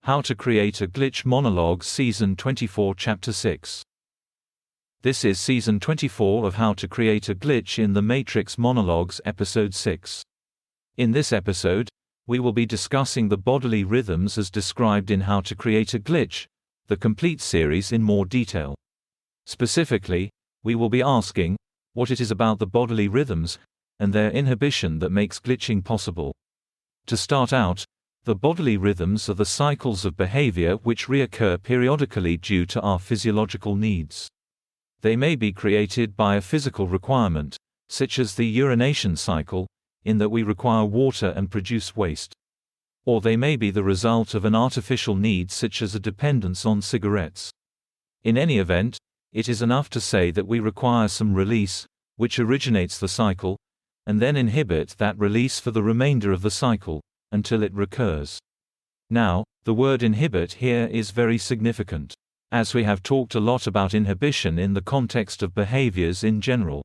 How to Create a Glitch Monologues Season 24 Chapter 6. This is Season 24 of How to Create a Glitch in the Matrix Monologues Episode 6. In this episode, we will be discussing the bodily rhythms as described in How to Create a Glitch, the complete series in more detail. Specifically, we will be asking what it is about the bodily rhythms and their inhibition that makes glitching possible. To start out, the bodily rhythms are the cycles of behavior which reoccur periodically due to our physiological needs. They may be created by a physical requirement, such as the urination cycle, in that we require water and produce waste. Or they may be the result of an artificial need such as a dependence on cigarettes. In any event, it is enough to say that we require some release, which originates the cycle, and then inhibit that release for the remainder of the cycle, until it recurs. Now, the word inhibit here is very significant, as we have talked a lot about inhibition in the context of behaviors in general.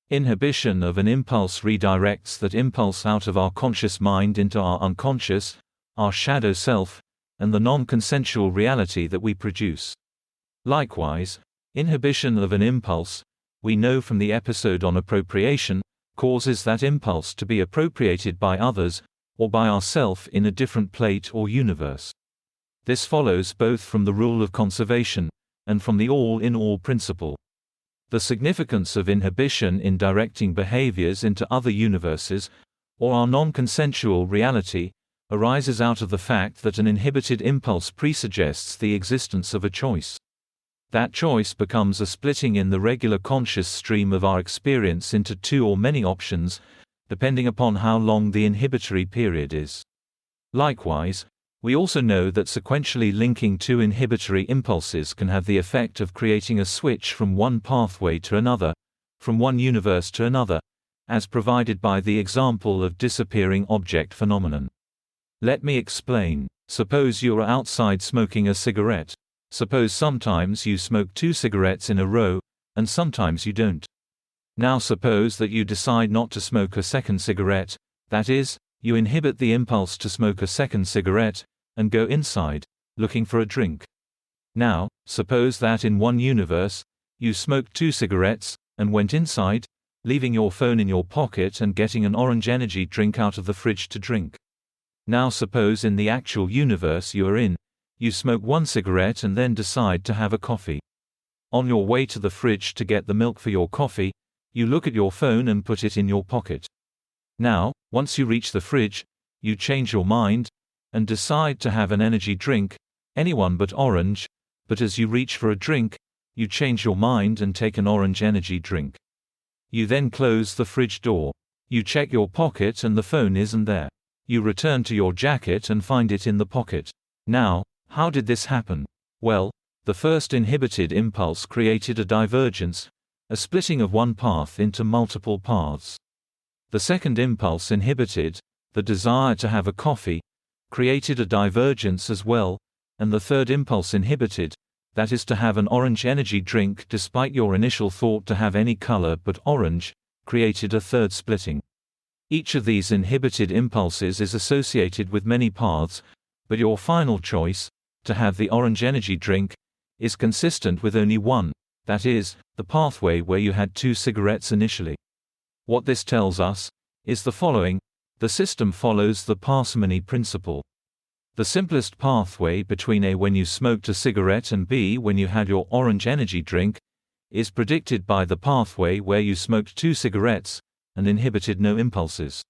Inhibition of an impulse redirects that impulse out of our conscious mind into our unconscious, our shadow self, and the non-consensual reality that we produce. Likewise, inhibition of an impulse, we know from the episode on appropriation, causes that impulse to be appropriated by others, or by ourself in a different plate or universe. This follows both from the rule of conservation, and from the all-in-all principle. The significance of inhibition in directing behaviors into other universes, or our non-consensual reality, arises out of the fact that an inhibited impulse presuggests the existence of a choice. That choice becomes a splitting in the regular conscious stream of our experience into two or many options, depending upon how long the inhibitory period is. Likewise, we also know that sequentially linking two inhibitory impulses can have the effect of creating a switch from one pathway to another, from one universe to another, as provided by the example of disappearing object phenomenon. Let me explain. Suppose you are outside smoking a cigarette. Suppose sometimes you smoke 2 cigarettes in a row, and sometimes you don't. Now suppose that you decide not to smoke a second cigarette, that is, you inhibit the impulse to smoke a second cigarette, and go inside, looking for a drink. Now, suppose that in one universe, you smoked 2 cigarettes, and went inside, leaving your phone in your pocket and getting an orange energy drink out of the fridge to drink. Now suppose in the actual universe you are in, you smoke 1 cigarette and then decide to have a coffee. On your way to the fridge to get the milk for your coffee, you look at your phone and put it in your pocket. Now, once you reach the fridge, you change your mind, and decide to have an energy drink, anyone but orange, but as you reach for a drink, you change your mind and take an orange energy drink. You then close the fridge door. You check your pocket and the phone isn't there. You return to your jacket and find it in the pocket. Now, how did this happen? Well, the first inhibited impulse created a divergence, a splitting of one path into multiple paths. The second impulse inhibited, the desire to have a coffee, created a divergence as well, and the third impulse inhibited, that is to have an orange energy drink despite your initial thought to have any color but orange, created a third splitting. Each of these inhibited impulses is associated with many paths, but your final choice, to have the orange energy drink, is consistent with only one. That is, the pathway where you had 2 cigarettes initially. What this tells us is the following: the system follows the parsimony principle. The simplest pathway between A when you smoked a cigarette and B when you had your orange energy drink is predicted by the pathway where you smoked 2 cigarettes and inhibited no impulses.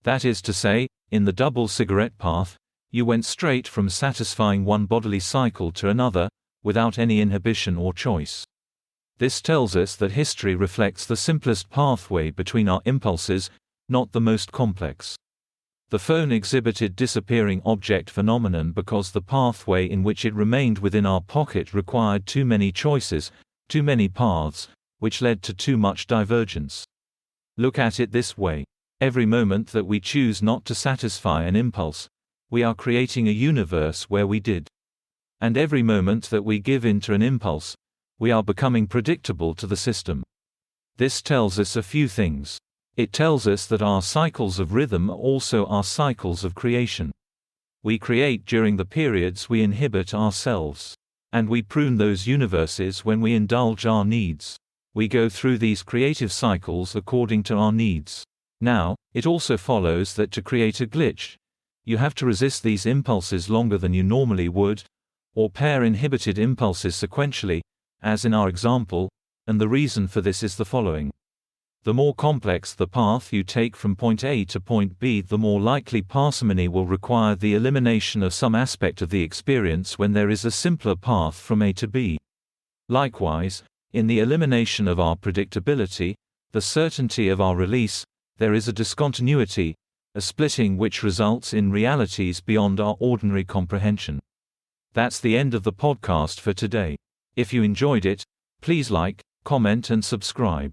That is to say, in the double cigarette path, you went straight from satisfying one bodily cycle to another, without any inhibition or choice. This tells us that history reflects the simplest pathway between our impulses, not the most complex. The phone exhibited disappearing object phenomenon because the pathway in which it remained within our pocket required too many choices, too many paths, which led to too much divergence. Look at it this way. Every moment that we choose not to satisfy an impulse, we are creating a universe where we did. And every moment that we give in to an impulse, we are becoming predictable to the system. This tells us a few things. It tells us that our cycles of rhythm are also our cycles of creation. We create during the periods we inhibit ourselves. And we prune those universes when we indulge our needs. We go through these creative cycles according to our needs. Now, it also follows that to create a glitch, you have to resist these impulses longer than you normally would, or pair inhibited impulses sequentially, as in our example, and the reason for this is the following. The more complex the path you take from point A to point B, the more likely parsimony will require the elimination of some aspect of the experience when there is a simpler path from A to B. Likewise, in the elimination of our predictability, the certainty of our release, there is a discontinuity, a splitting which results in realities beyond our ordinary comprehension. That's the end of the podcast for today. If you enjoyed it, please like, comment and subscribe.